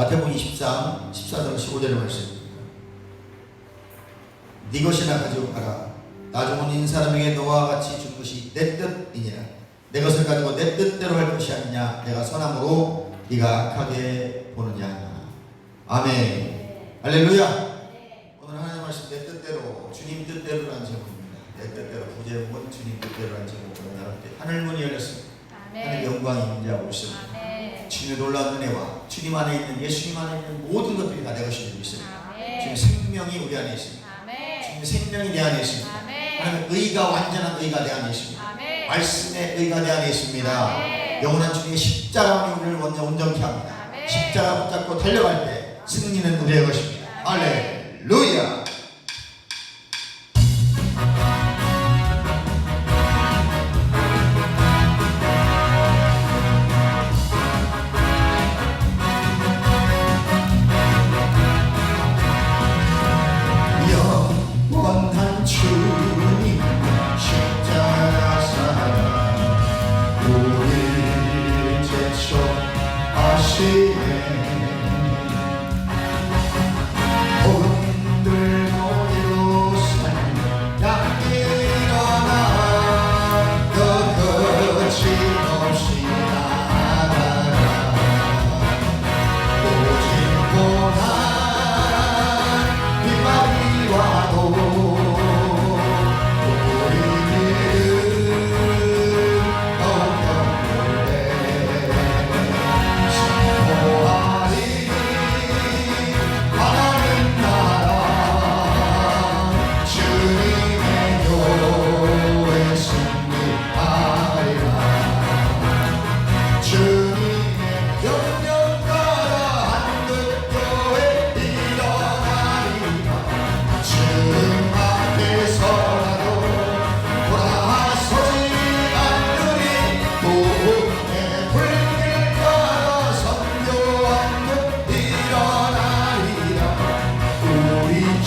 마태복음 23, 14절 15절의 말씀입니다. 네 것이나 가지고 가라. 나중은 인사람에게 너와 같이 준 것이 내 뜻이니라. 내 것을 가지고 내 뜻대로 할 것이 아니냐. 내가 선함으로 네가 악하게 보느냐. 아멘. 할렐루야. 오늘 하나님의 말씀 내 뜻대로, 주님 뜻대로라는 제목입니다. 내 뜻대로, 부제목은 주님 뜻대로라는 제목으로 나눌 때 하늘 문이 열렸습니다. 하늘 영광이 임재하고 있습니다. 주님의 놀라운 은혜와 주님 안에 있는, 예수님 안에 있는 모든 것들이 다 내 것이 되고 있습니다. 주님의 생명이 우리 안에 있습니다. 주님의 생명이 내 안에 있습니다. 하나님의 의가, 완전한 의가 내 안에 있습니다. 말씀의 의가 내 안에 있습니다. 영원한 주님의 십자가만이 우리를 온전케 합니다. 십자가 붙잡고 달려갈 때 승리는 우리의 것입니다. 할렐루야. 영원한 주님 십자가 사랑 우리를 제쳐하시네.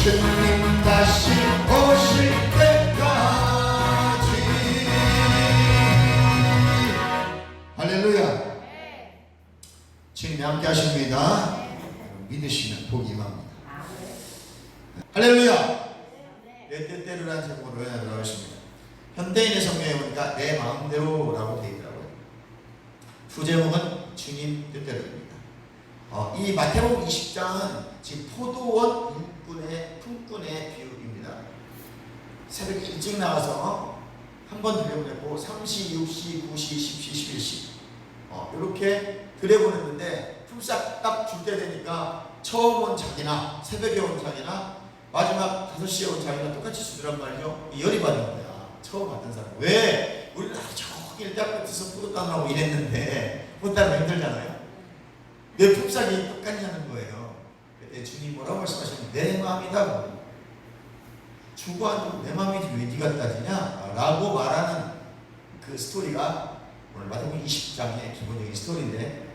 주님 다시 오실 때까지. 할렐루야. 주님이 함께 하십니다. 믿으시면 복이 임합니다. 할렐루야. 내 뜻대로라는 제목으로 나오십니다. 현대인의 성경에 보니까 내 마음대로라고 되어 있더라고요. 부제목은 주님 뜻대로입니다. 이 마태복음 20장은 지금 포도원 품꾼의 비유입니다. 새벽 일찍 나와서 한번 들여보내고 3시, 6시, 9시, 10시, 11시 이렇게 들여보냈는데 품삯 딱 줄 때 되니까 처음 온 자기나 새벽에 온 자기나 마지막 5시에 온 자기나 똑같이 주더란 말이죠. 열이 받는 거야. 처음 왔던 사람. 왜? 우리는 저기 딱 끝에서 포도 따느라고 일했는데 포도 따느라 힘들잖아요. 왜 품삯이 똑같냐는 거예요. 그때 주님 뭐라고 말씀하셨냐면 내 마음이다. 주고 안 주고 내 마음이지 왜 네가 따지냐? 라고 말하는 그 스토리가 오늘 마태복음 20장의 기본적인 스토리인데,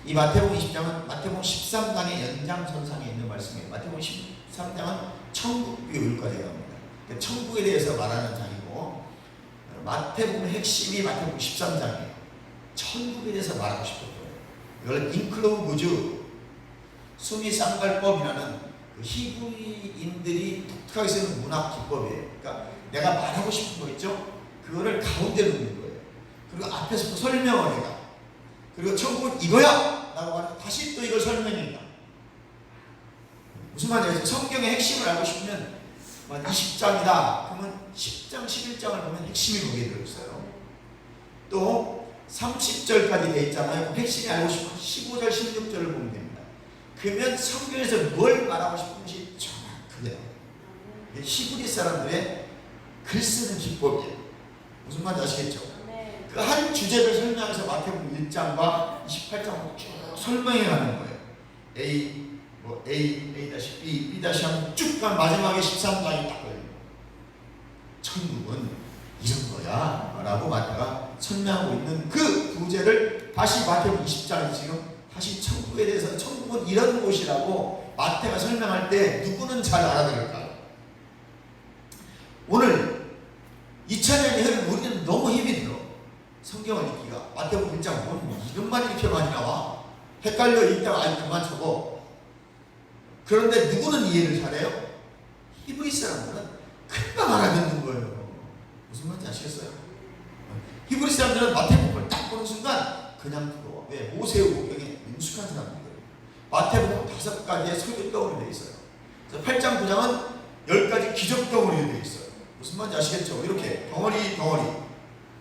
이 마태복음 20장은 마태복음 13장의 연장선상에 있는 말씀이에요. 마태복음 13장은 천국 비유까지 갑니다. 천국에 대해서 말하는 장이고, 마태복음의 핵심이 마태복음 13장이에요. 천국에 대해서 말하고 싶었어요. 이걸 인클로브즈 수미 쌍갈법이라는 그 히브리인들이 독특하게 쓰는 문학 기법이에요. 그러니까 내가 말하고 싶은 거 있죠? 그거를 가운데 놓는 거예요. 그리고 앞에서 설명을 해가. 그리고 천국은 이거야! 라고 하면 다시 또 이걸 설명해가. 무슨 말인지 성경의 핵심을 알고 싶으면 20장이다. 그러면 10장, 11장을 보면 핵심이 거기에 들어있어요. 또 30절까지 돼 있잖아요. 핵심이 알고 싶으면 15절, 16절을 보면 됩니다. 그러면 성경에서 뭘 말하고 싶은지 정확하게 히브리 사람들의 글 쓰는 기법이에요. 무슨 말인지 아시겠죠? 그 한 주제를 설명해서 마태복음 1장과 28장을 쭉 설명해 가는 거예요. A, A-B, B-C 하면 쭉 간 마지막에 13장이 딱 걸려요. 천국은 이런 거야 라고 마태가 설명하고 있는 그 구제를 다시 마태복음 20장에 지금 다시 천국에 대해서 천국은 이런 곳이라고 마태가 설명할 때 누구는 잘 알아들을까요? 오늘 2000년이 흐른 우리는 너무 힘이 들어. 성경을 읽기가. 마태복음 1장 보면 이런 말이 이렇게 많이 나와. 헷갈려 있다가 아니 그만 쳐고. 그런데 누구는 이해를 잘해요? 히브리 사람들은 금방 알아듣는 거예요. 무슨 말인지 아시겠어요? 히브리 사람들은 마태복음을 딱 보는 순간 그냥 풀어. 왜? 모세오경에 능숙한 사람들이에요. 마태복음 5가지의 설교 덩어리 되어 있어요. 8장 9장은 10가지 기적 덩어리로 되어 있어요. 무슨 말인지 아시겠죠? 이렇게 덩어리.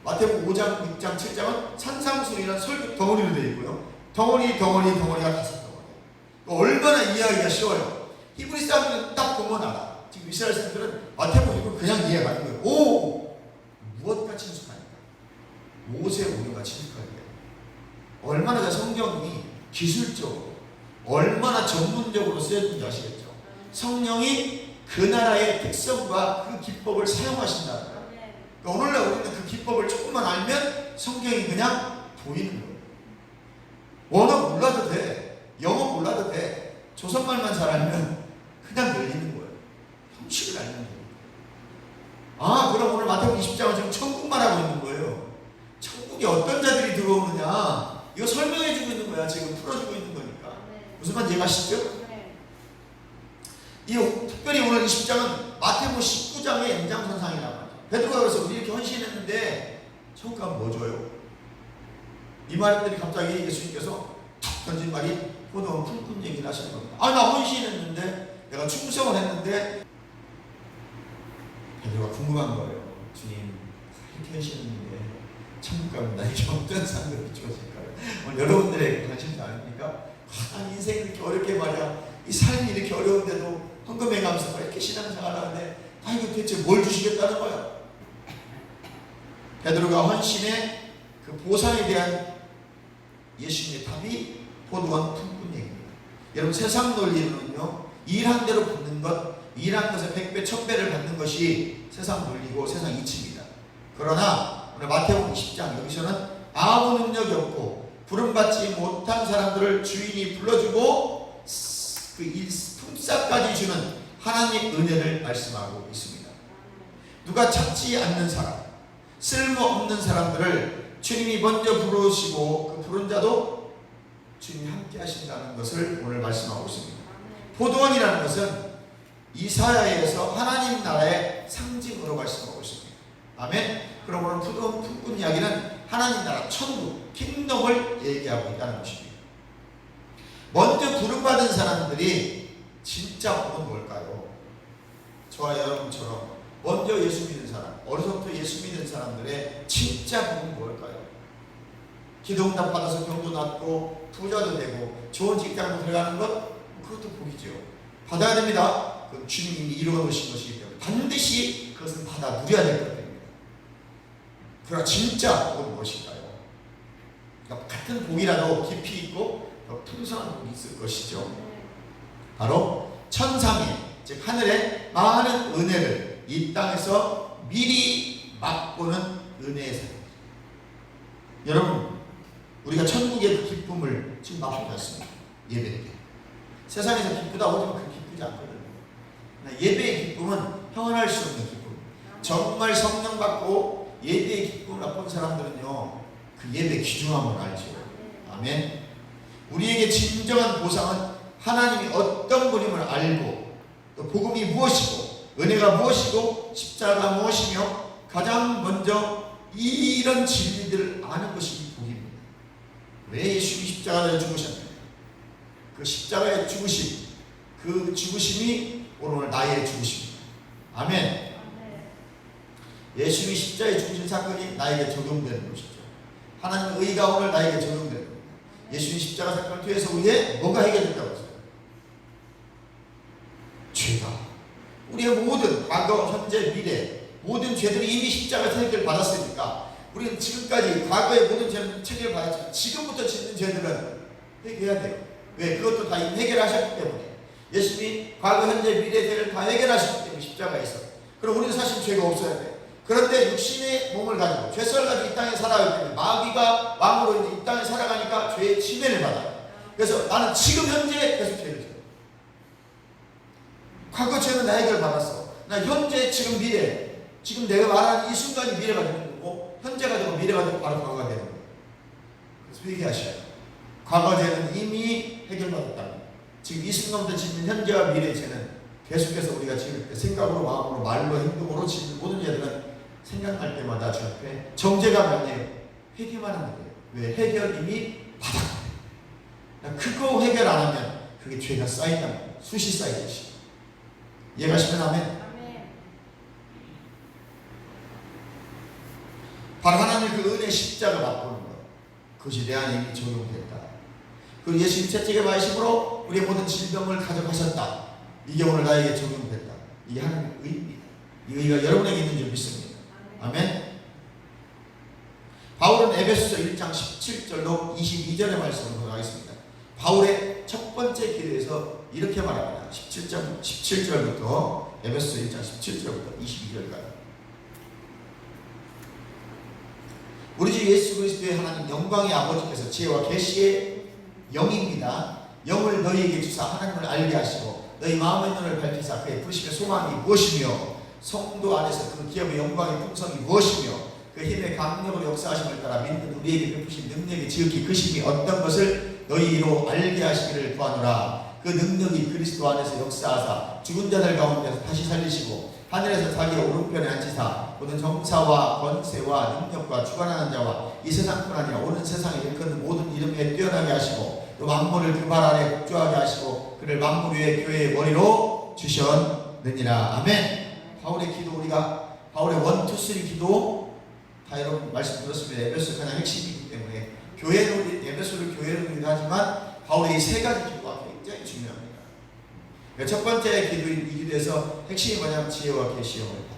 마태복음 5장, 6장, 7장은 산상수훈이라는 설교 덩어리로 되어 있고요. 덩어리가 5덩어리. 얼마나 이해하기가 쉬워요. 히브리 사람들은 딱 보면 알아. 지금 이스라엘 사람들은 마태복음을 그냥 이해가 안 돼요. 오! 무엇같이 친숙하니까. 모세오경같이 친숙하게. 얼마나 성경이 기술적으로 얼마나 전문적으로 쓰여진지 아시겠죠? 성령이 그 나라의 특성과 그 기법을 사용하신다는 거예요. 그러니까 오늘날 우리는 그 기법을 조금만 알면 성경이 그냥 보이는 거예요. 원어 몰라도 돼. 영어 몰라도 돼. 조선말만 잘 알면 그냥 열리는 거예요. 형식을 알면 돼요. 아, 그럼 오늘 마태복음 20장은 지금 천국만 하고 있는 거예요. 천국에 어떤 자들이 들어오느냐, 이거 설명해주고 있는 거야. 지금 풀어주고 있는 거니까. 무슨 말인지 이해가시죠? 이 특별히 오늘 20장은 마태복음 19장의 연장선상이라고 하죠. 베드로가 그래서 우리 이렇게 헌신했는데 천국 가면 뭐 줘요? 이 말들이 갑자기 예수님께서 탁 던진 말이 포도원 품꾼 얘기를 하시는 겁니다. 아, 나 헌신했는데, 내가 충성을 했는데. 베드로가 궁금한 거예요. 주님, 이렇게 헌신했는데 천국 가면 나에게 어떤 상급이 주어질까요? 오늘 여러분들의 관심이 아닙니까? 아, 인생이 이렇게 어렵게 말이야. 이 삶이 이렇게 어려운데도 헌금해 가면서 이렇게 신앙생활 하는데, 아, 이거 대체 뭘 주시겠다는 거야? 베드로가 헌신의 그 보상에 대한 예수님의 답이 포도원 품꾼 얘기입니다. 여러분, 세상 논리는요, 일한 대로 받는 것, 일한 것에 100배, 1000배를 받는 것이 세상 논리고 세상 이치입니다. 그러나 오늘 마태복음 20장 여기서는 아무 능력이 없고 부름받지 못한 사람들을 주인이 불러주고 그 품삯까지 주는 하나님의 은혜를 말씀하고 있습니다. 누가 찾지 않는 사람, 쓸모없는 사람들을 주님이 먼저 부르시고 그 부른 자도 주님이 함께 하신다는 것을 오늘 말씀하고 있습니다. 포도원이라는 것은 이사야에서 하나님 나라의 상징으로 말씀하고 있습니다. 아멘. 그럼 오늘 포도원 품꾼 이야기는 하나님 나라, 천국, 킹덤을 얘기하고 있다는 것입니다. 먼저 부름받은 사람들이 진짜 복은 뭘까요? 저와 여러분처럼 먼저 예수 믿는 사람, 어려서부터 예수 믿는 사람들의 진짜 복은 뭘까요? 기도응답 받아서 병도 낫고 부자도 되고 좋은 직장도 들어가는 것, 그것도 복이죠. 받아야 됩니다. 그 주님이 이루어 놓으신 것이기 때문에 반드시 그것은 받아 누려야 될 것입니다. 그러나 진짜 복은 무엇인가요? 그러니까 같은 복이라도 깊이 있고 더 풍성한 복이 있을 것이죠. 바로 천상의, 즉 하늘의 많은 은혜를 이 땅에서 미리 맛보는 은혜의 삶. 여러분, 우리가 천국의 기쁨을 지금 맛보지 않습니다. 예배 때. 세상에서 기쁘다고 하지만 그렇게 기쁘지 않거든요. 예배의 기쁨은 형언할 수 없는 기쁨. 정말 성령 받고 예배의 기쁨을 맛본 사람들은요, 그 예배 귀중함을 알죠. 아멘. 우리에게 진정한 보상은 하나님이 어떤 분임을 알고, 또 복음이 무엇이고 은혜가 무엇이고 십자가가 무엇이며 가장 먼저 이런 진리들을 아는 것이 복입니다. 왜 예수님이 십자가에 죽으셨나요? 그 십자가에 죽으심, 그 죽으심이 오늘 나의 죽으심입니다. 아멘. 예수님이 십자가에 죽으신 사건이 나에게 적용되는 것이죠. 하나님의 의가 오늘 나에게 적용되는 겁니다. 예수님 십자가 사건을 통해서 우리의 뭐가 해결된다고 했어요? 죄가. 우리의 모든 과거, 현재, 미래 모든 죄들이 이미 십자가에서 해결받았으니까 우리는 지금까지 과거의 모든 죄는 해결받았지만 지금부터 짓는 죄들은 해결해야 돼요. 왜? 그것도 다 이미 해결하셨기 때문에. 예수님이 과거, 현재, 미래 죄를 다 해결하셨기 때문에 십자가에서. 그럼 우리는 사실 죄가 없어야 돼. 그런데 육신의 몸을 가지고 죄성을 가지고 이 땅에 살아가기 때문에 마귀가 왕으로 이제 이 땅에 살아가니까 죄의 침해를 받아요. 그래서 나는 지금 현재 계속 죄를 져요. 과거 죄는 나 해결받았어. 나 현재, 지금, 미래. 지금 내가 말하는 이 순간이 미래가 되는 거고 현재가 되고 미래가 되고 바로 과거가 되는 거예요. 그래서 회개하셔야 돼요. 과거 죄는 이미 해결받았다. 지금 이 순간부터 짓는 현재와 미래의 죄는 계속해서 우리가 지을 때 생각으로, 마음으로, 말로, 행동으로 짓는 모든 죄들은 생각날 때마다 주 앞에 정죄가 명예요. 회개만 하면 돼요. 왜? 해결 이미 받았거든요. 그거 해결 안 하면 그게 죄가 쌓인단 말이에요. 숱이 쌓이듯이. 이해가시면 아멘. 바로 하나님의 그 은혜 십자가 맛보는 것, 그것이 내 안에 이미 적용됐다. 그리고 예수님 채찍의 말씀으로 우리의 모든 질병을 가져가셨다. 이게 오늘 나에게 적용됐다. 이게 하나님의 의입니다. 이 의가 여러분에게 있는 줄 믿습니다. 아멘. 바울은 에베소서 1장 17절로 22절의 말씀을 보겠습니다. 바울의 첫 번째 기도에서 이렇게 말합니다. 17절부터 에베소서 1장 17절부터 22절까지. 우리 주 예수 그리스도의 하나님 영광의 아버지께서 지혜와 계시의 영입니다. 영을 너희에게 주사 하나님을 알게 하시고 너희 마음의 눈을 밝히사 그의 부르심의 소망이 무엇이며 성도 안에서 그 기업의 영광의 풍성이 무엇이며 그 힘의 강력으로 역사하심을 따라 믿는 우리에게 베푸신 능력의 지극히 크심이 어떤 것을 너희로 알게 하시기를 구하노라. 그 능력이 그리스도 안에서 역사하사 죽은 자들 가운데서 다시 살리시고 하늘에서 자기의 오른편에 앉히사 모든 정사와 권세와 능력과 주관하는 자와 이 세상뿐 아니라 오는 세상에 일컫는 모든 이름에 뛰어나게 하시고 또 만물을 그 발 아래 국주하게 하시고 그를 만물 위에 교회의 머리로 주셨느니라. 아멘. 바울의 기도, 우리가 바울의 1, 2, 3 기도 다 여러분 말씀 들었습니다. 에베소 가장 핵심이기 때문에 교회로, 에베소를 교회로 기도 하지만 바울의 이 세 가지 기도가 굉장히 중요합니다. 첫 번째 기도인 이 기도에서 핵심이 뭐냐면 지혜와 계시의 영을 받아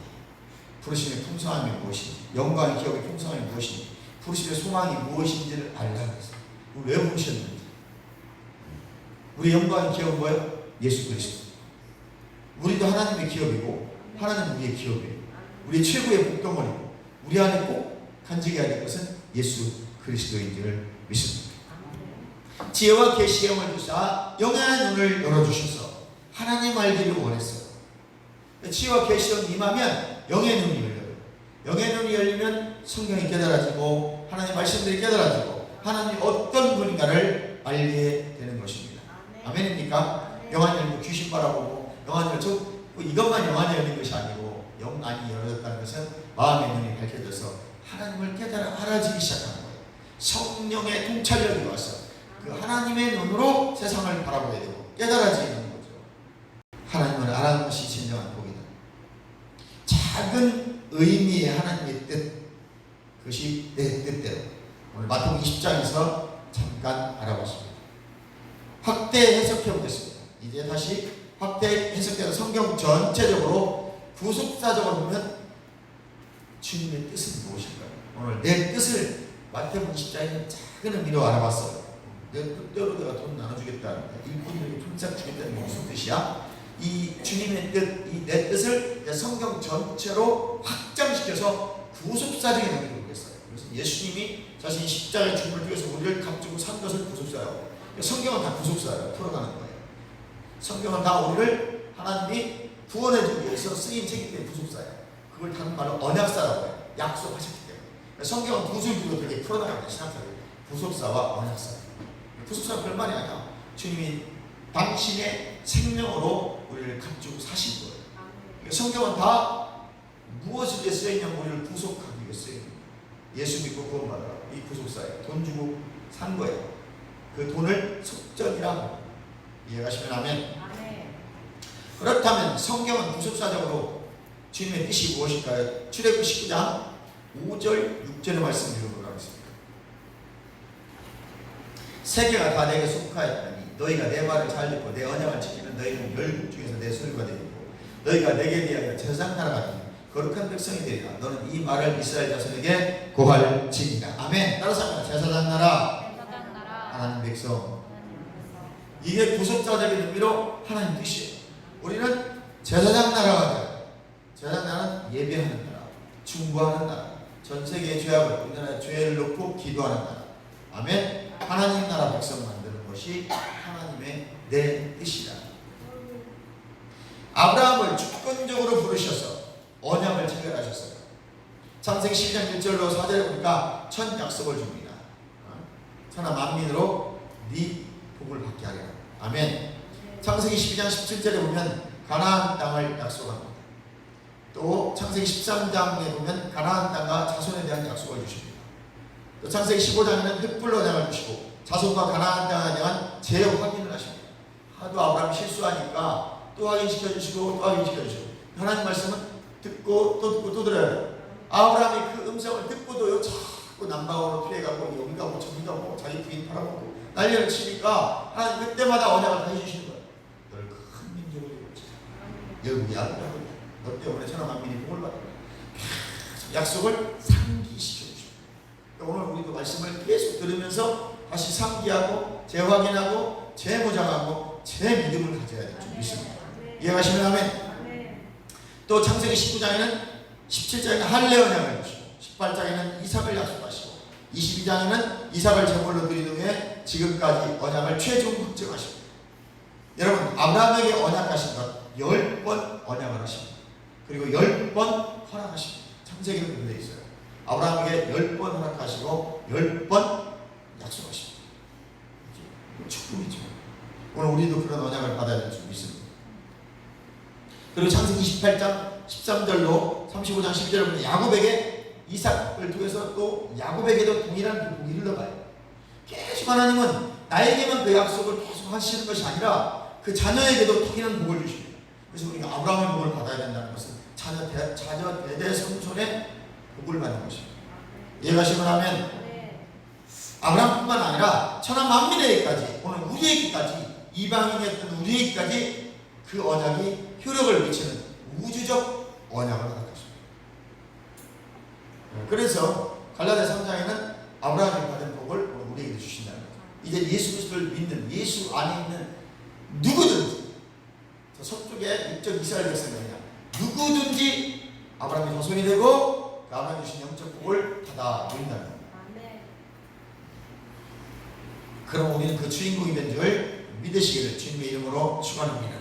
부르심의 풍성함이 무엇인지, 영광의 기업의 풍성함이 무엇인지, 부르심의 소망이 무엇인지를 알라고 했어요. 우리 왜 부르셨는지. 우리 영광의 기업은 뭐예요? 예수 그리스도. 우리도 하나님의 기업이고 하나님은 우리의 기업이에요. 우리의 최고의 복덩어리고 우리 안에 꼭 간직해야 될 것은 예수 그리스도인 줄을 믿습니다. 지혜와 계시의 영을 주사 영의 눈을 열어주셔서 하나님 알기를 원했어요. 지혜와 계시의 영이 임하면 영의 눈이 열려요. 영의 눈이 열리면 성경이 깨달아지고 하나님의 말씀들이 깨달아지고 하나님이 어떤 분인가를 알게 되는 것입니다. 아멘입니까? 영안이 열리고 귀신 바라보고 영안이 열리고 이것만 영안이 열린 것이 아니고 영안이 열어졌다는 것은 마음의 눈이 밝혀져서 하나님을 깨달아 알아지기 시작하는 거예요. 성령의 통찰력이 와서 그 하나님의 눈으로 세상을 바라보게 되고 깨달아지는 거죠. 하나님을 알아가는 것이 진정한 복이다. 작은 의미의 하나님의 뜻, 그것이 내 뜻대로 오늘 마태복음 20장에서 잠깐 알아봤습니다. 확대 해석해 보겠습니다. 이제 다시 확대 해석되는 성경 전체적으로 구속사적으로 보면 주님의 뜻은 무엇일까요? 오늘 내 뜻을 마태복음 20장에 작은 의미로 알아봤어요. 내 뜻대로 내가 돈 나눠주겠다는 거야. 일꾼들에게 품삯 주겠다는 게 무슨 뜻이야? 이 주님의 뜻, 이 내 뜻을 성경 전체로 확장시켜서 구속사적인 의미로 보겠어요. 그래서 예수님이 자신이 십자가의 죽음을 통해서 우리를 값주고 산 것은 구속사예요. 성경은 다 구속사예요. 풀어가는 거예요. 성경은 다 우리를 하나님이 구원해주기 위해서 쓰인 책이기 때문에 구속사예요. 그걸 다른 말로 언약사라고 해요. 약속하셨기 때문에. 성경은 두 줄기로 되게 풀어나갑니다. 신학자들이. 구속사와 언약사. 구속사는 별말이 아니야. 주님이 당신의 생명으로 우리를 값주고 사신 거예요. 성경은 다 무엇을 위해 쓰여있냐면 우리를 구속하기 위해 쓰여있는 거예요. 예수 믿고 구원받아라. 이 구속사예요. 돈 주고 산 거예요. 그 돈을 속전이라고. 이해가시면 아멘. 그렇다면 성경은 구속사적으로 주님의 뜻이 무엇일까요? 출애굽기 19장 5절 6절의 말씀 읽어보도록 하겠습니다. 세계가 다 내게 속하였다니 너희가 내 말을 잘 듣고 내 언약을 지키면 너희는 열국 중에서 내 소유가 되고 너희가 내게 대하여 제사장 나라가 되고 거룩한 백성이 되리라. 너는 이 말을 이스라엘 자손에게 고할지니라. 아멘. 따라서 합니다. 제사장 나라, 하나님 백성. 이게 구속사적인 의미로 하나님 뜻이에요. 우리는 제사장 나라가 돼요. 제사장 나라는 예배하는 나라, 중보하는 나라, 전 세계의 죄악을 우리나라의 죄를 놓고 기도하는 나라. 아멘. 하나님 나라 백성 만드는 것이 하나님의 내 뜻이다. 아브라함을 주권적으로 부르셔서 언약을 체결하셨어요. 창세기 12장 1절로 4절에 보니까 첫 약속을 줍니다. 천하 만민으로 네 복을 받게 하리라. 아멘. 창세기 12장 17절에 보면 가나안 땅을 약속합니다. 또 창세기 13장에 보면 가나안 땅과 자손에 대한 약속을 주십니다. 또 창세기 15장에는 횃불 언약을 주시고 자손과 가나안 땅에 대한 재확인을 하십니다. 하도 아브라함이 실수하니까 또 확인시켜 주시고 또 확인시켜 주시고 하나님 말씀은 듣고 또 듣고 또 들어야 돼요. 아브라함이 그 음성을 듣고도요 자꾸 남방으로 피해가고 여기 가고 저기 가고 자기 부인 팔아먹고 난리를 치니까 하나님 그때마다 언약을 다 해주시는 거예요. 너를 큰 민족으로 이루어지라. 여기 아들하고 너 때문에 천하 만민이 복을 받으라. 약속을 상기시켜 주십니다. 오늘 우리도 말씀을 계속 들으면서 다시 상기하고 재확인하고 재무장하고 재믿음을 가져야 될 줄 믿습니다. 이해가시면 아멘. 또 창세기 19장에는 17장에는 할례 언약을 주시고 18장에는 이삭을 약속하시고 22장에는 이삭을 제물로 드린 후에 지금까지 언약을 최종 확정하십니다. 여러분 아브라함에게 언약하신 것 10번 언약을 하십니다. 그리고 10번 허락하십니다. 창세기로 되어 있어요. 아브라함에게 10번 허락하시고 10번 약속하십니다. 축복이죠. 오늘 우리도 그런 언약을 받아야 될 줄 믿습니다. 그리고 창세기 28장 13절로 35장 12절을 보면 야곱에게 이삭을 통해서 또 야곱에게도 동일한 복이 흘러가요. 계속 하나님은 나에게만 그 약속을 계속 하시는 것이 아니라 그 자녀에게도 동일한 복을 주십니다. 그래서 우리가 아브라함의 복을 받아야 된다는 것은 자녀 대대손손의 복을 받는 것입니다. 이해가시면 하면 아브라함뿐만 아니라 천하 만민에게까지 오늘 우리에게까지 이방인이었던 우리에게까지 그 언약이 효력을 미치는 우주적 언약을 허락하십니다. 그래서 갈라디아 3장에는 아브라함이 받은 복을 우리에게 주신다는 거죠. 이제 예수 그리스도를 믿는 예수 안에 있는 누구든지 저 서쪽에 육적 이스라엘 백성이냐 누구든지 아브라함의 자손이 되고 아브라함이 주신 영적 복을 받아 누린다는 겁니다. 그럼 우리는 그 주인공이 된 줄 믿으시기를 주님의 이름으로 축원합니다.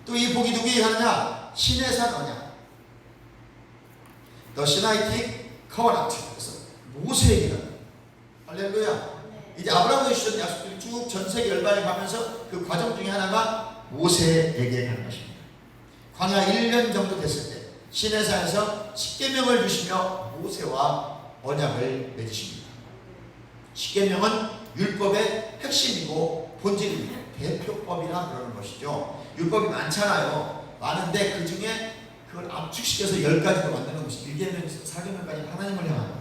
또 이 복이 누구에게 가느냐? 신의 산 언약. The Sinaitic Covenant. 그래서 모세에게 가는. 할렐루야. 이제 아브라함이 주신 약속들이 쭉 전 세계 열방에 가면서 그 과정 중에 하나가 모세에게 가는 것입니다. 광야 1년 정도 됐을 때 신의 산에서 십계명을 주시며 모세와 언약을 맺으십니다. 십계명은 율법의 핵심이고 본질입니다. 대표법이라 그러는 것이죠. 율법이 많잖아요. 많은데 그 중에 그걸 압축시켜서 10가지로 만드는 것이 1계명에서 4계명까지 하나님을 향하는.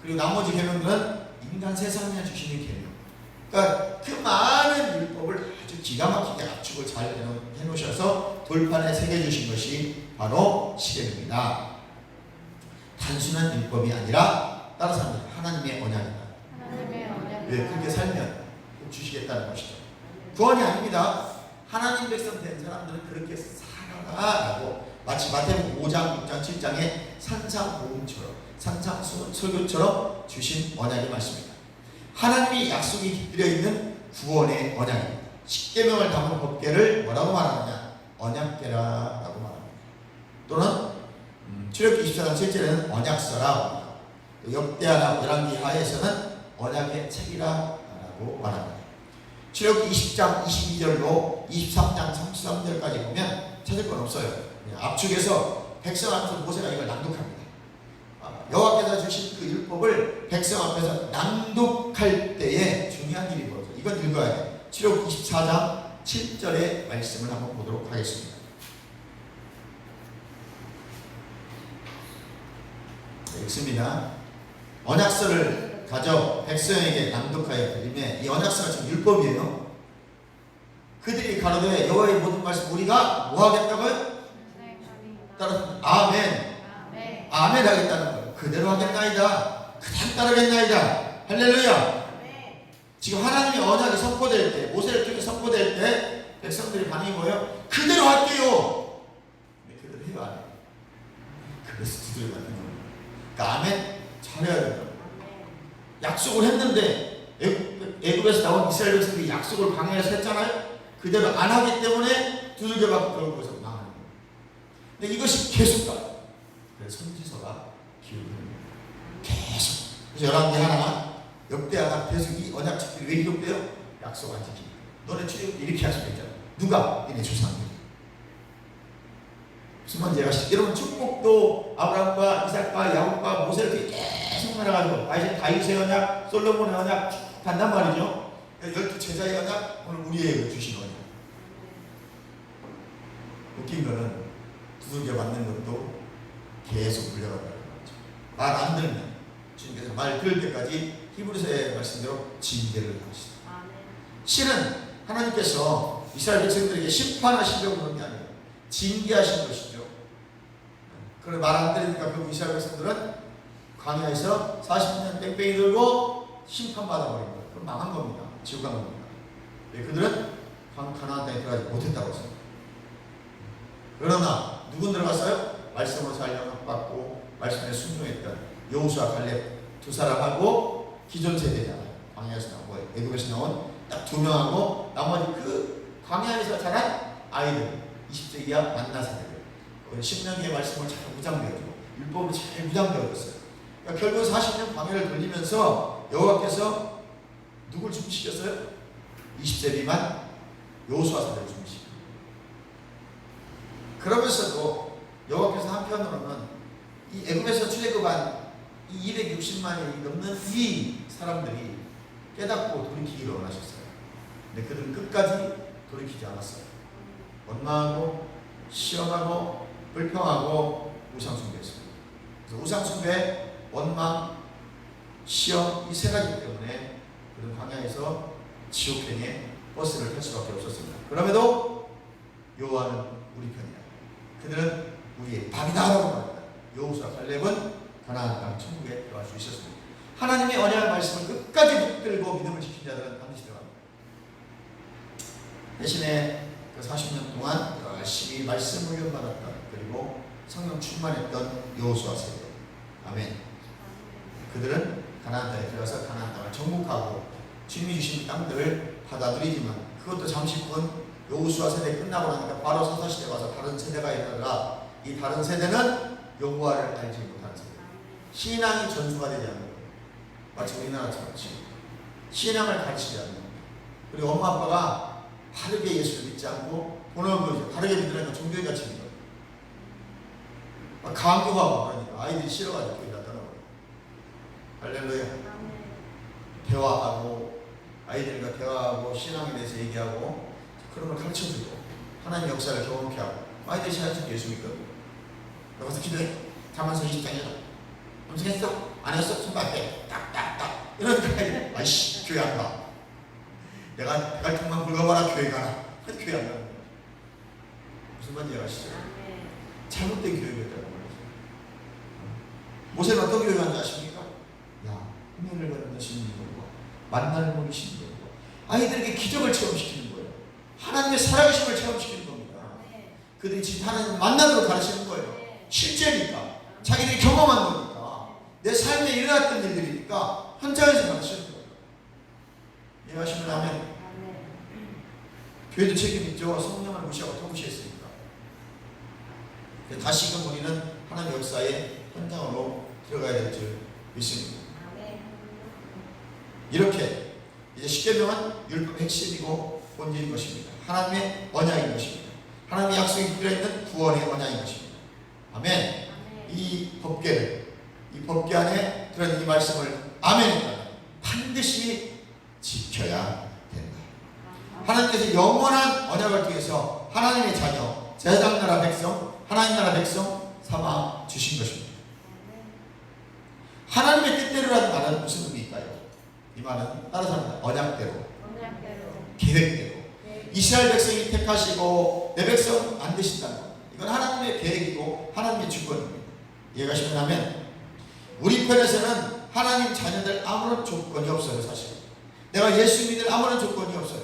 그리고 나머지 계명들은 인간 세상에 주시는 계명. 그러니까 그 많은 율법을 아주 기가 막히게 압축을 잘 해놓으셔서 돌판에 새겨주신 것이 바로 십계명입니다. 단순한 율법이 아니라 따라서 하나님의 언약입니다. 왜 그렇게 살면 주시겠다는 것이죠. 구원이 아닙니다. 하나님 백성 된 사람들은 그렇게 살아라라고 마치 마태복음 5장, 6장, 7장의 산상보험처럼 산상설교처럼 주신 언약의 말씀입니다. 하나님이 약속이 깃들여 있는 구원의 언약입니다. 십계명을 담은 법궤를 뭐라고 말하느냐? 언약궤라고 말합니다. 또는 출애굽기 24장 7절에는 언약서라. 역대하나 열왕기 하에서는 언약의 책이라고 말합니다. 출애굽기 20장 22절로 23장 33절까지 보면 찾을 건 없어요. 압축해서 백성 앞에서 모세가 이걸 낭독합니다. 여호와께서 주신 그 율법을 백성 앞에서 낭독할 때에 중요한 일이 벌어져요. 이건 읽어야 돼요. 출애굽기 24장 7절의 말씀을 한번 보도록 하겠습니다. 네, 읽습니다. 언약서를 가져 백성에게 낭독하여 드리매 이 언약서가 지금 율법이에요. 그들이 가로되 여호와의 모든 말씀 우리가 뭐 하겠다고요? 따라서 아멘. 아멘 하겠다는 거예요. 그대로 하겠나이다. 그대로 따르겠나이다. 할렐루야. 지금 하나님의 언약이 선포될 때 모세를 통해 선포될 때 백성들의 반응이 뭐예요? 그대로 할게요. 근데 그대로 해요 안 해요? 그래서 두드려 맞는 거예요. 그러니까 아멘 잘해야 된다. 약속을 했는데 애굽에서 나온 이스라엘 백성들이 약속을 강해서 했잖아요. 그대로 안 하기 때문에 두들겨 맞고 그런 것을 망하는 거예요. 근데 이것이 계속 가요. 그래서 선지서가 기울어요. 계속. 그래서 열왕기 하나 역대하나 계속 이 언약책들이 왜 기록돼요? 약속 안 지키고. 너네 출애굽 이렇게 약속했잖아. 누가? 니네 조상들이. 무슨 말인지 아시죠? 여러분 축복도 아브라함과 이삭과 야곱과 모세를 계속 나눠가지고 이제 다윗의 언약, 솔로몬의 언약 쭉 간단 말이죠. 12제자의 언약, 오늘 우리에게 주신 언약. 웃긴 거는 두들겨 맞는 것도 계속 불려간다는 거죠. 말 안 들면 주님께서 말 들을 때까지 히브리서의 말씀대로 징계를 하시다. 실은 하나님께서 이스라엘 백성들에게 심판하시려고 그런 게 아니에요. 징계하신 것이죠. 그걸 말 안 들으니까 결국 이스라엘 백성들은 광야에서 40년 뺑뺑이 돌고 심판받아버린 거예요. 그럼 망한 겁니다. 지옥 간 겁니다. 그들은 가나안 땅에 들어가지 못했다고 했습니다. 그러나 누군 들어갔어요? 말씀으로 잘 영향받고 말씀에 순종했던 여호수아 갈렙 두 사람하고 기존 세대잖아요. 광야에서 나온 애굽에서 나온 딱 두 명하고 나머지 그 광야에서 자란 아이들 20세 이하 만나 세대들 10년의 말씀을 잘 무장되어주고 율법을 잘 무장되어줬어요. 그러니까 결국 40년 광야를 돌리면서 여호와께서 누굴 준비시켰어요? 20세 미만 여호수아 세대를 준비시켰어요. 그러면서도 여호와께서 한편으로는 이 애굽에서 출애굽한 이 260만이 넘는 이 사람들이 깨닫고 돌이키기를 원하셨어요. 근데 그들은 끝까지 돌이키지 않았어요. 원망하고 시험하고 불평하고 우상숭배했습니다. 그래서 우상숭배, 원망, 시험 이 세 가지 때문에 그들은 광야에서 지옥행에 버스를 탈 수밖에 없었습니다. 그럼에도 여호와는 우리 편이다. 그들은 우리의 밥이다라고 말합니다. 여호수아 갈렙은 가나안 땅 천국에 들어갈 수 있었습니다. 하나님의 언약의 말씀을 끝까지 붙들고 믿음을 지킨 자들은 반드시 들어갑니다. 대신에 그 40년 동안 열심히 말씀 훈련받았던 그리고 성령 충만했던 여호수아 세대. 아멘. 그들은 가나안 땅에 들어가서 가나안 땅을 정복하고 주님이 주신 땅들을 받아들이지만 그것도 잠시 후은 여호수아 세대 끝나고 나니까 바로 사사시대 가서 다른 세대가 일어나라. 이 다른 세대는 여호와를 알지 못하는 세대. 신앙이 전수가 되지 않는 거예요. 마치 우리나라처럼 신앙을 가르치지 않는 거예요. 그리고 엄마 아빠가 바르게 예수를 믿지 않고 본을 보여줘. 바르게 믿으려니까 종교에 갇히는 거예요. 강요하고 그러니까 아이들이 싫어가지고 교회 다 떠나버려요. 할렐루야. 대화하고 아이들과 대화하고 신앙에 대해서 얘기하고 그런 걸 가르쳐주고 하나님의 역사를 경험케 하고 아이들이 자연스럽게 예수 믿거든요. 여기서 기도해. 자만서 20장이야. 암송했어? 안 했어? 손 앞에 딱딱딱 이러니까 아이씨 교회 안 가. 내가 대갈통만 긁어봐라 교회 가라. 교회 안 가는 거야. 무슨 말인지 아시죠? 잘못된 교육이었다는 말이죠. 모세는 어떤 교육을 하는지 아십니까? 야, 은혜를 받는 신인들과 만나는 몸이 신인들과 아이들에게 기적을 체험시키는 거예요. 하나님의 살아계심을 체험시키는 겁니다. 그들이 지금 하나님을 만나도록 가르치는 거예요. 실제니까 자기들이 경험한 거니까 내 삶에 일어났던 일들이니까 현장에서 가르치는 거예요. 이해하시면 아멘. 교회도 책임있죠. 성령을 무시하고 또 무시했으니까. 다시금 우리는 하나님 역사의 현장으로 들어가야 될 줄 믿습니다. 이렇게 이제 십계명은 율법의 핵심이고 본질인 것입니다. 하나님의 언약인 것입니다. 하나님의 약속이 들어있는 구원의 언약인 것입니다. 아멘. 이 법궤 안에 들어있는 이 말씀을 아멘이다. 반드시 지켜야 된다. 하나님께서 영원한 언약을 통해서 하나님의 자녀, 제사장 나라 백성, 하나님 나라 백성 삼아 주신 것입니다. 하나님의 뜻대로라는 말은 무슨 의미일까요? 이 말은 따라서 합니다. 언약대로, 계획대로. 이스라엘 백성이 택하시고 내 백성 안 되신다는 것. 이건 하나님의 계획이고 하나님의 주권입니다. 이해가 쉽나면 우리 편에서는 하나님 자녀들 아무런 조건이 없어요. 사실 내가 예수 믿을 아무런 조건이 없어요.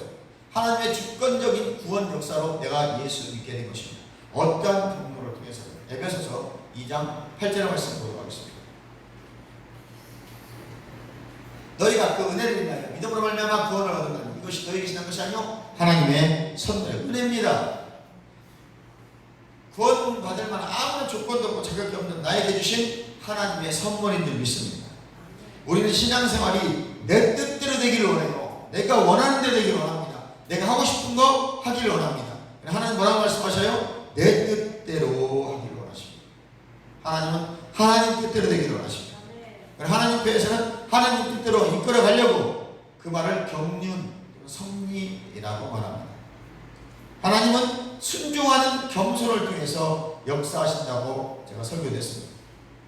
하나님의 주권적인 구원 역사로 내가 예수 믿게 된 것입니다. 어떠한 경로를 통해서는. 에베소서 2장 8절의 말씀 보도록 하겠습니다. 너희가 그 은혜를 인하여 믿음으로 말미암아 구원을 얻었나니 이것이 너희에게 지난 것이 아니요 하나님의 선물 은혜입니다. 구원 받을 만한 아무런 조건도 없고 자격이 없는 나에게 주신 하나님의 선물인 줄 믿습니다. 우리는 신앙생활이 내 뜻대로 되기를 원해요. 내가 원하는 대로 되기를 원합니다. 내가 하고 싶은 거 하기를 원합니다. 하나님 뭐라고 말씀하셔요? 내 뜻대로 하기를 원하십니다. 하나님은 하나님 뜻대로 되기를 원하십니다. 하나님께서는 하나님 뜻대로 이끌어 가려고 그 말을 경륜, 섭리라고 말합니다. 하나님은 순종하는 겸손을 통해서 역사하신다고 제가 설교됐습니다.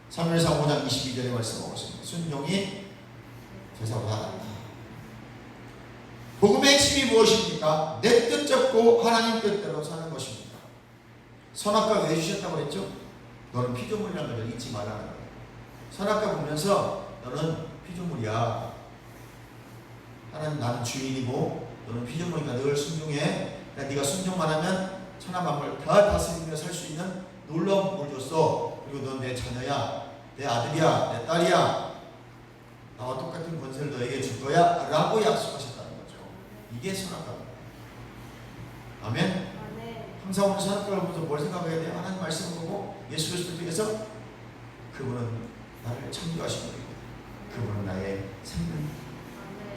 사무엘상 5장 22절의 말씀을 보겠습니다. 순종이 제사보다 낫다. 복음의 핵심이 무엇입니까? 내 뜻 잡고 하나님 뜻대로 사는 것입니다. 선악과 왜 주셨다고 그랬죠? 너는 피조물이라는 걸 잊지 말라는 거예요. 선악과 보면서 너는 피조물이야. 하나님 나는 주인이고 너는 피조물이니까 늘 순종해. 네가 순종만 하면 천하만물 다 다스리며 살 수 있는 놀라운 복을 줬어. 그리고 넌 내 자녀야, 내 아들이야, 내 딸이야. 나와 똑같은 권세를 너에게 줄 거야 라고 약속하셨다는 거죠. 이게 선악과입니다. 아멘. 항상 오늘 선악과를 보면서 뭘 생각해야 돼요? 하나님 말씀을 보고 예수 그리스도 통해서 그분은 나를 창조하신 분이고 그분은 나의 생명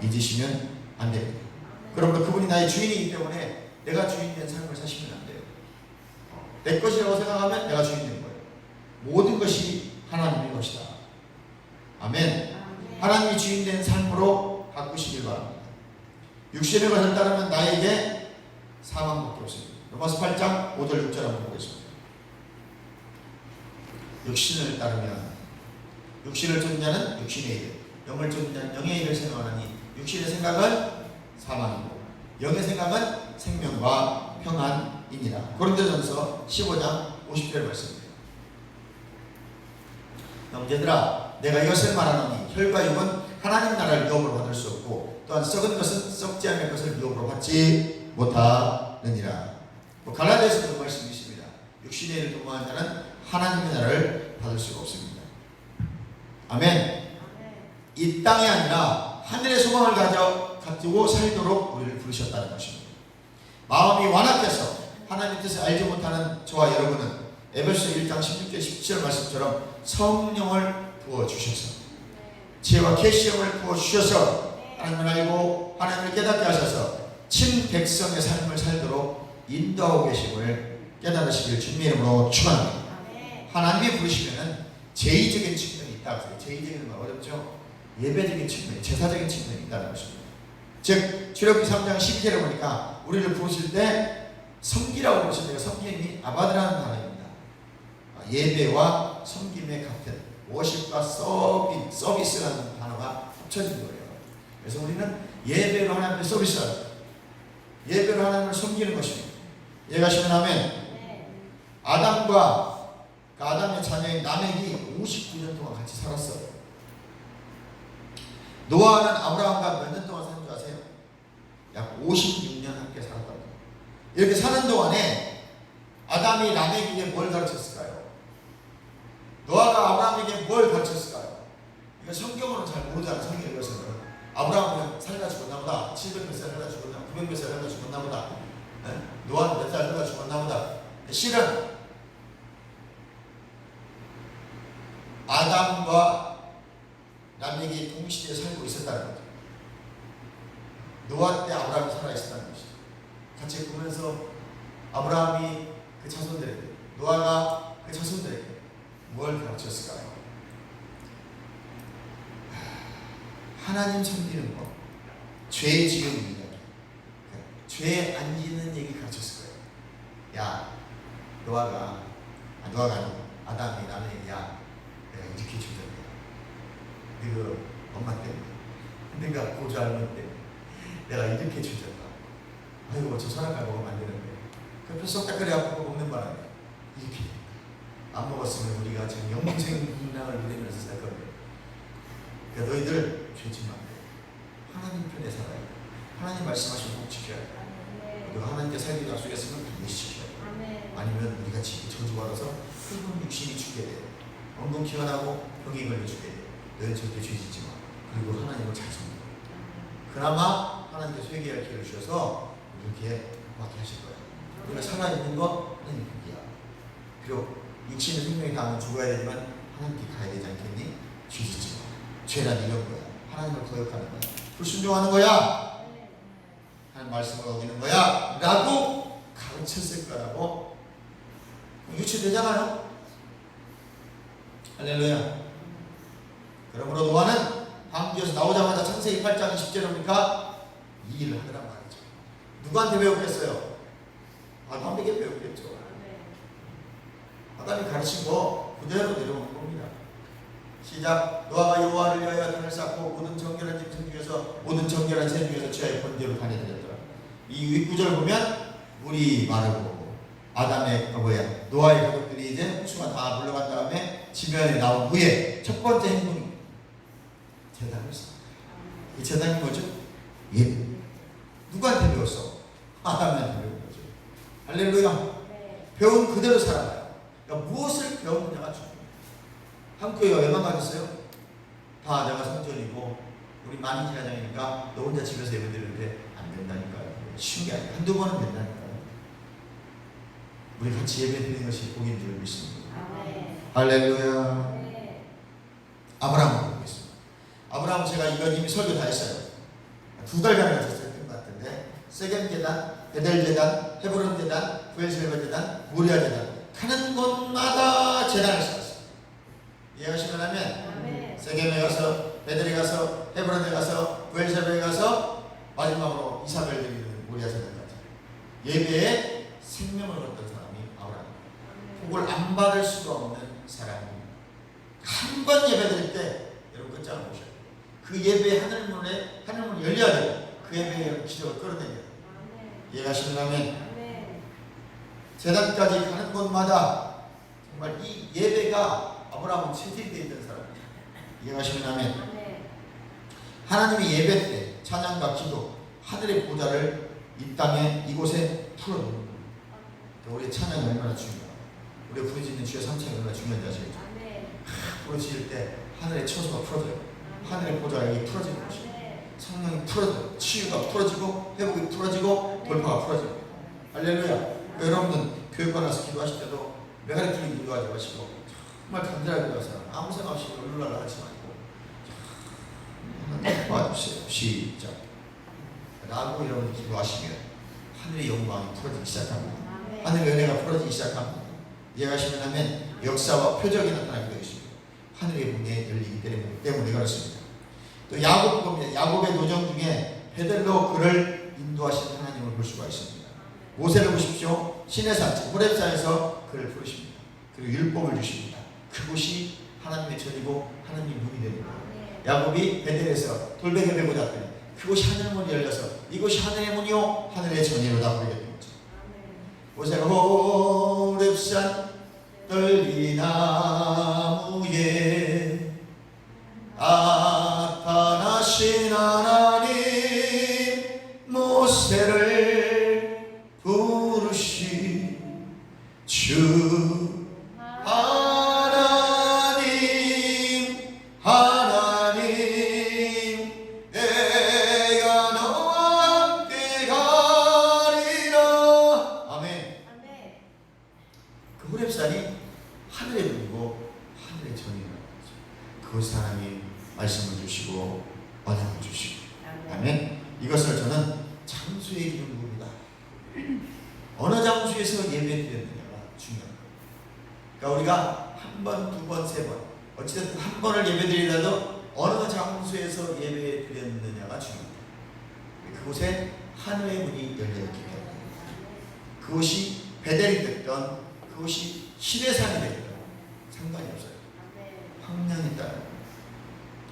잊으시면 안 됩니다. 그러므로 그분이 나의 주인이기 때문에 내가 주인된 삶을 사시면 안 돼요. 내 것이라고 생각하면 내가 주인된 거예요. 모든 것이 하나님의 것이다. 아멘. 하나님이 주인된 삶으로 바꾸시길 바랍니다. 육신의 것을 따르면 나에게 사망밖에 없습니다. 로마서 8장 5절 6절 한번 보겠습니다. 육신을 따르면 육신을 쫓는 자는 육신의 일, 영을 쫓는 자는 영의 일을 생각하니 육신의 생각은 사망이고 영의 생각은 생명과 평안이니라. 고린도전서 15장 50절 말씀입니다. 형제들아 내가 이것을 말하노니 혈과 육은 하나님 나라를 유업으로 받을 수 없고 또한 썩은 것은 썩지 않을 것을 유업으로 받지 못하느니라. 갈라디아서도 그 말씀이 있습니다. 육신의 일을 도모하는 자는 하나님의 나라를 받을 수가 없습니다. 아멘. 이 땅이 아니라 하늘의 소망을 가지고 살도록 우리를 부르셨다는 것입니다. 마음이 완악해서 하나님의 뜻을 알지 못하는 저와 여러분은 에베소 1장 16절 17절 말씀처럼 성령을 부어주셔서 지혜와 계시형을 부어주셔서 하나님을 알고 하나님을 깨닫게 하셔서 친백성의 삶을 살도록 인도하고 계심을 깨달으시길 주님의 이름으로 축원합니다. 하나님이 부르시면 제의적인 측면이 있다고 해요. 제의적인 건 어렵죠. 예배적인 측면, 제사적인 측면이 있다는 것입니다. 즉 출애굽기 3장 12절에 보니까 우리를 부르실 때 섬기라고 부르실 때가 섬김이 아바드라는 단어입니다. 예배와 섬김의 같은 워십과 서비스라는 단어가 합쳐진 거예요. 그래서 우리는 예배로 하나님을 서비스하고 예배로 하나님을 섬기는 것입니다. 이해가시면 하면 아담의 자녀인 라멕이 59년 동안 같이 살았어요. 노아는 아브라함과 몇 년 동안 사는 줄 아세요? 약 56년 함께 살았답니다. 이렇게 사는 동안에 아담이 라멕에게 뭘 가르쳤을까요? 노아가 아브라함에게 뭘 가르쳤을까요? 이거 성경으로는 잘 모르잖아요. 성경에 이것은 아브라함은 살다 죽었나 보다. 700몇 살 살다 죽었나 보다. 900몇 살 살다 죽었나 보다. 노아는 몇 살 살다 죽었나 보다. 실은 아담과 라멕이 동시대에 살고 있었다는 거죠. 노아 때 아브라함이 살아있었다는 것이죠. 같이 보면서 아브라함이 그 자손들에게, 노아가 그 자손들에게 뭘 가르쳤을까요? 하나님 섬기는 것, 죄 지은 이야기, 죄 안 짓는 얘기 가르쳤을 거예요. 야, 노아가 아니고 아담이 라멕이 야, 내가 이렇게 조졌네. 너그 엄마 때문에, 내가 고조 할머니 때문에 내가 이렇게 조졌다. 아이고 저 선악과 먹으면 안 되는데 그 썩닥거리 아프고 먹는 바람에 이렇게 안 먹었으면 우리가 지금 영생난을 누리면서 살 겁니다. 그러니까 너희들 죄짓면 안 돼. 하나님 편에 살아야 돼. 하나님 말씀하시면 꼭 지켜야 돼. 우리가 하나님께 살기로 약속했으면 반드시 지켜야 돼. 아니면 우리가 지금 저주받아서 흙은 육신이 죽게 돼요. 엉겅퀴가 나고 병이 걸려 죽게 돼요. 너희는 절대 죄짓지 마. 그리고 하나님을 잘 섬겨. 그나마 하나님께서 회개할 기회를 주셔서 이렇게 받게 하실 거예요. 우리가 살아있는 거 하나님 복이야. 비록 육신의 생명이 닿으면 죽어야 되지만 하나님께 가야 되지 않겠니? 죄짓지 마. 죄란 이런 거야. 하나님을 거역하는 거야. 불순종하는 거야. 하나님 말씀을 어기는 거야. 라고 가르쳤을 거라고 유추되잖아요. 할렐루야. 그러므로 노아는 방주에서 나오자마자 창세기 8장 20절에 보니까 이 일을 하더란 말이죠. 누구한테 배웠겠어요? 아담에게 배웠겠죠. 아담이 가르친 거 그대로 내려오는 겁니다. 시작. 노아가 여호와를 위하여 단을 쌓고 모든 정결한 짐승 중에서 모든 정결한 새 중에서 취하여 번제로 다녀드렸더라. 이 윗구절 보면 물이 마르고 아담의 노아의 가족들이 이제 홍수가 다 물러간 다음에 지면에 나온 후에 첫 번째 행동이 제단을 쌓아. 이 제단이 뭐죠? 예배. 누구한테 배웠어? 아담한테 배운 거죠. 할렐루야. 배운 그대로 살아가요. 그러니까 무엇을 배웠느냐가 중요해요. 한국교회가 왜 망가졌어요? 다 내가 성전이고 우리 많이 지나다니니까 너 혼자 집에서 예배 드리는데 안 된다니까요. 쉬운 게 아니라 한두 번은 된다니까요. 우리 같이 예배 드리는 것이 복인 줄 믿습니다. 할렐루야. 아브라함을 보고 있습니다. 아브라함은 제가 이건 이미 설교 다 했어요. 2달간에 걸쳐서 했던 것 같은데 세겜 제단, 베델 제단, 헤브론 제단, 부엘세바 제단, 모리아 제단 가는 곳마다 제단을 쌓았어요. 이해하시면 하면 세겜에 가서, 베델에 가서, 헤브론에 가서, 부엘세바에 가서 마지막으로 이삭을 드리는 모리아 제단까지 예배에 생명을 얻던 사람이 아브라함. 복을 안 받을 수가 없는 사람입니다. 한 번 예배 드릴 때 여러분 끝장을 보셔야 돼요. 그 예배의 하늘문이 열려야 돼요. 그 예배의 기적을 끌어내려야 돼요. 이해하시면 하면 제단까지 가는 곳마다 정말 이 예배가 아브라함은 체질되어 있던 사람입니다. 이해하시면 하면 하나님이 예배 때 찬양과 기도, 하늘의 보좌를 이 땅에 이곳에 풀어놓는 거예요. 우리의 찬양이 얼마나 중요해요. 우리가 부르짖는 주의 삼창이 얼마나 중요한지 아시겠죠? 부르짖을 때 하늘의 처소가 풀어져요. 하늘의 보좌가 여기 풀어지는 것이에요. 성령이 풀어져요. 치유가 풀어지고 회복이 풀어지고 돌파가 풀어지고. 할렐루야. 여러분은 교육관 와서 기도하실 때도 메가리틀리 기도하지 마시고 정말 간절하게 기도하세요. 아무 생각 없이 룰랄라 하지 말고 하나님 도와주세요. 시작. 라고 여러분이 기도하시면 하늘의 영광이 풀어지기 시작합니다. 하늘의 은혜가 풀어지기 시작합니다. 이해하시면 하면 역사와 표적이 나타나게 되겠습니다. 하늘의 문이 열리기 때문에 그렇습니다. 또 야곱 보면 야곱의 노정 중에 베델로 그를 인도하신 하나님을 볼 수가 있습니다. 모세를 보십시오. 시내산 호렙산에서 그를 부르십니다. 그리고 율법을 주십니다. 그곳이 하나님의 전이고 하나님의 문이 됩니다. 야곱이 베델에서 돌베개 메고 잤더니 그곳이 하늘 문이 열려서 이곳이 하늘의 문이요 하늘의 전이로다 부르게 된 거죠. 모세가 호렙산 떨기나무에 나타나신 하나님 모세를 부르시 주 하나님 내가 너와 함께 가리라. 아멘. 그 호렙산이 하늘의 문이고 하늘의 전이라는 거죠. 그곳 하나님 말씀을 주시고 언약을 주시고. 아멘. 이것을 저는 장소의 기름부입니다. 어느 장소에서 예배드렸느냐가 중요합니다. 그러니까 우리가 한 번, 두 번, 세 번 어찌됐든 한 번을 예배드리더라도 어느 장소에서 예배드렸느냐가 중요합니다. 그곳에 하늘의 문이 열려있기 때문에 그곳이 베델이 됐던 그곳이 시내산이 됐던 상관이 없어요. 황량이 따라.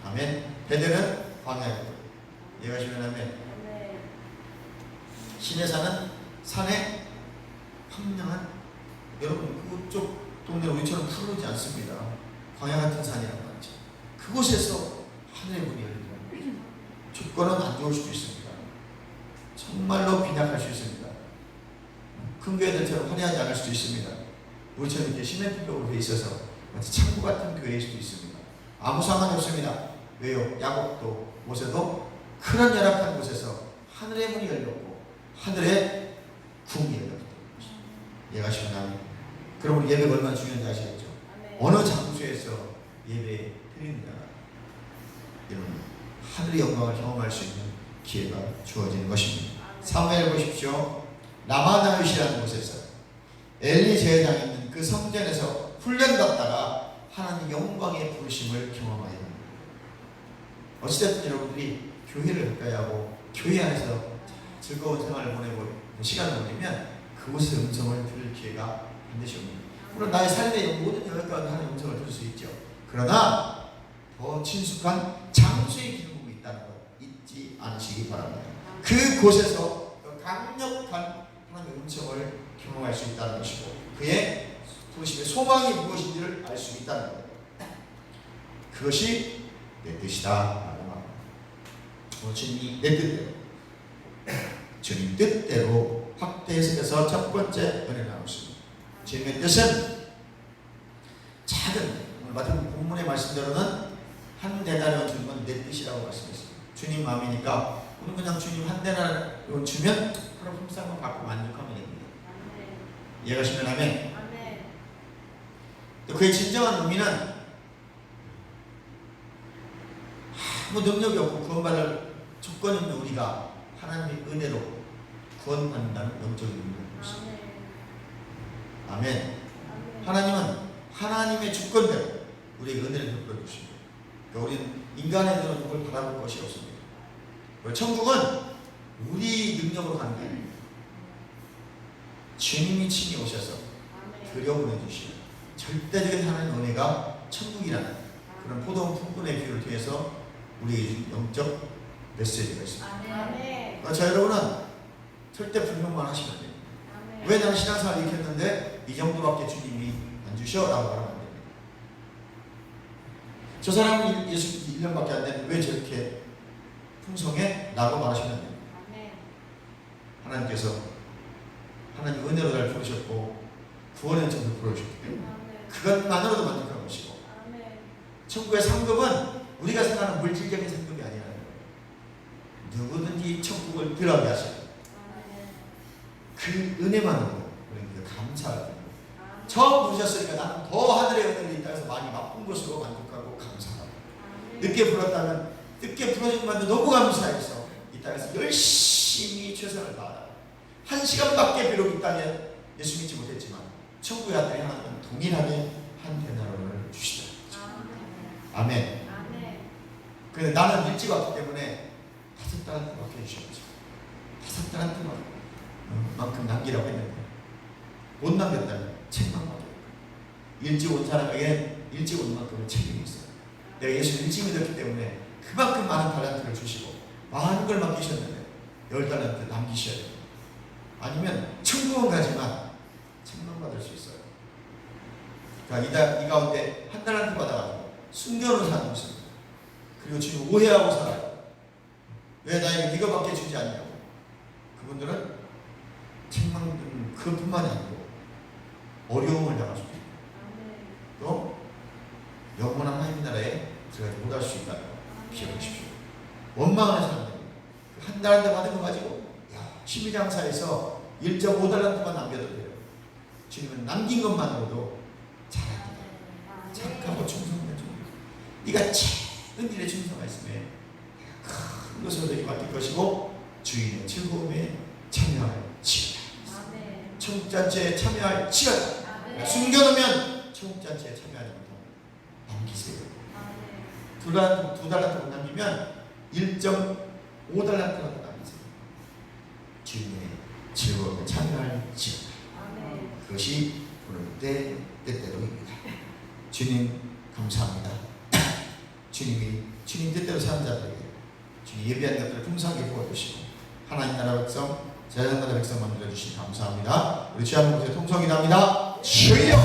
아멘. 베델은 광야이고 이해하시면 하면 시내산은 산에 황량한 여러분 그쪽 동네 우리처럼 푸르지 않습니다. 광야 같은 산이란 말이죠. 그곳에서 하늘의 문이 열립니다. 조건은 안 좋을 수도 있습니다. 정말로 빈약할 수 있습니다. 큰 교회들처럼 화려하지 않을 수도 있습니다. 우리처럼 이렇게 시멘트벽으로 되어 있어서 마치 창고 같은 교회일 수도 있습니다. 아무 상관이 없습니다. 왜요? 야곱도 모세도 그런 열악한 곳에서 하늘의 문이 열렸고 하늘의 궁이 열렸기 때문입니다. 이해가시면 아멘. 그럼 우리 예배가 얼마나 중요한지 아시겠죠? 어느 장소에서 예배 드리느냐. 여러분 라마나윗이라는 곳에서 엘리 제사장이 있는 그 성전에서 훈련받다가 하나님 영광의 부르심을 경험하게 됩니다. 어찌됐든 여러분들이 교회를 가까이 하고 교회 안에서 즐거운 생활을 보내고 시간을 보내면 그곳에서 음성을 들을 기회가 반드시 옵니다. 물론 나의 삶의 모든 영역가운데 하나님의 음성을 들을 수 있죠. 그러나 더 친숙한 장소의 기록이 있다는 것 잊지 않으시기 바랍니다. 그곳에서 강력한 하나님의 음성을 경험할 수 있다는 것이고 그의 부르심의 소망이 무엇인지를 알 수 있다는 것. 그것이 내 뜻이다. 주님이 내 뜻대로 주님 뜻대로 확대 해석해서 첫 번째 은혜 나눴습니다. 주님의 뜻은 작은, 오늘 마태복음 본문의 말씀대로는 한 데나리온 주는 건 내 뜻이라고 말씀했습니다. 주님 마음이니까 오늘 그냥 주님 한 데나리온 주면 그럼 품삯만 받고 만족하면 됩니다. 이해가시면 하면 또 그의 진정한 의미는 아무 능력이 없고 구원받을 조건이 없는 우리가 하나님의 은혜로 구원받는다는 영적인 의미를 보십니다. 아멘. 하나님은 하나님의 주권대로 우리에게 은혜를 베풀어 주십니다. 그러니까 우리는 인간의 눈으로 누굴 바라볼 것이 없습니다. 천국은 우리 능력으로 가는 게 아닙니다. 주님이 친히 오셔서 들여보내주시는 절대적인 하나님의 은혜가 천국이라는 그런 포도원 품꾼의 비유를 통해서 우리에게 준 영적 메시지가 있습니다. 자, 여러분은 절대 불평만 하시면 됩니다. 왜 나는 신앙생활 이렇게 했는데 이 정도밖에 주님이 안 주셔? 라고 말하면 안 됩니다. 저 사람은 예수 1년밖에 안 됐는데 왜 저렇게 풍성해? 라고 말하시면 안 됩니다. 하나님께서 하나님 은혜로 날 부르셨고 구원의 점을 부르셨기 때문에 그것만으로도 만족한 것이고 천국의 상급은 우리가 생각하는 물질적인 상급이 아니라는 거예요. 누구든지 천국을 들어가게 하시고 그 은혜만으로 우리는 감사를 합니다. 처음 부르셨으니까 나는 더 하늘의 은혜를 있다 해서 많이 맛본 것으로 만족하고 감사하고 늦게 불렀다면 늦게 불러준 것만도 너무 감사해서 이 땅에서 열심히 최선을 다하다. 1시간밖에 비록 이 땅에 예수 믿지 못했지만 천국의 아들이 하나님은 동일하게 한 데나리온을 주시다. 아멘. 그런데 나는 일찍 왔기 때문에 5달란트 맡겨주셔야죠. 5달란트만큼 남기라고 했는데 못 남겼다면 책만 맡겨요. 일찍 온 사람에게 일찍 온 만큼의 책임이 있어요. 내가 예수를 일찍 믿었기 때문에 그만큼 많은 달란트를 주시고 많은 걸 맡기셨는데 10달란트 남기셔야 돼요. 아니면 천국은 가지만 책만 받을 수 있어요. 그러니까 이 가운데 1달란트 받아가지고 숨겨놓은 사람이 있습니다. 그리고 지금 오해하고 살아요. 왜 나에게 이거밖에 주지 않냐고. 그분들은 책망 그뿐만이 아니고 어려움을 당할 수도 있고 또 영원한 하나님 나라에 들어가지 못할 수 있다고 기억하십시오. 원망하는 사람들입니다. 한 달한테 받은 거 가지고 12장사에서 1.5달란트만 남겨도 돼요. 주님은 남긴 것만으로도 잘합니다. 착하고 충성된 종. 네가 작은 일에 충성하였으면 큰 것으로 너에게 맡길 것이고 주인의 즐거움에 참여할지어다. 천국잔치에 참여할지어다. 숨겨놓으면 천국잔치에 참여하지 못합니다. 남기세요. 2달란트 못 남기면 1.5달란트라도 남기세요. 주인의 즐거움에 참여할지어다. 그것이 오늘 때때로입니다. 주님 감사합니다. 주님이 주님 뜻대로 사는 자들에게 주님 예비한 것들을 풍성하게 부어주시고 하나님 나라 백성 제자나라 백성 만들어주시니 감사합니다. 우리 주여 한번 통성이 납니다. 주여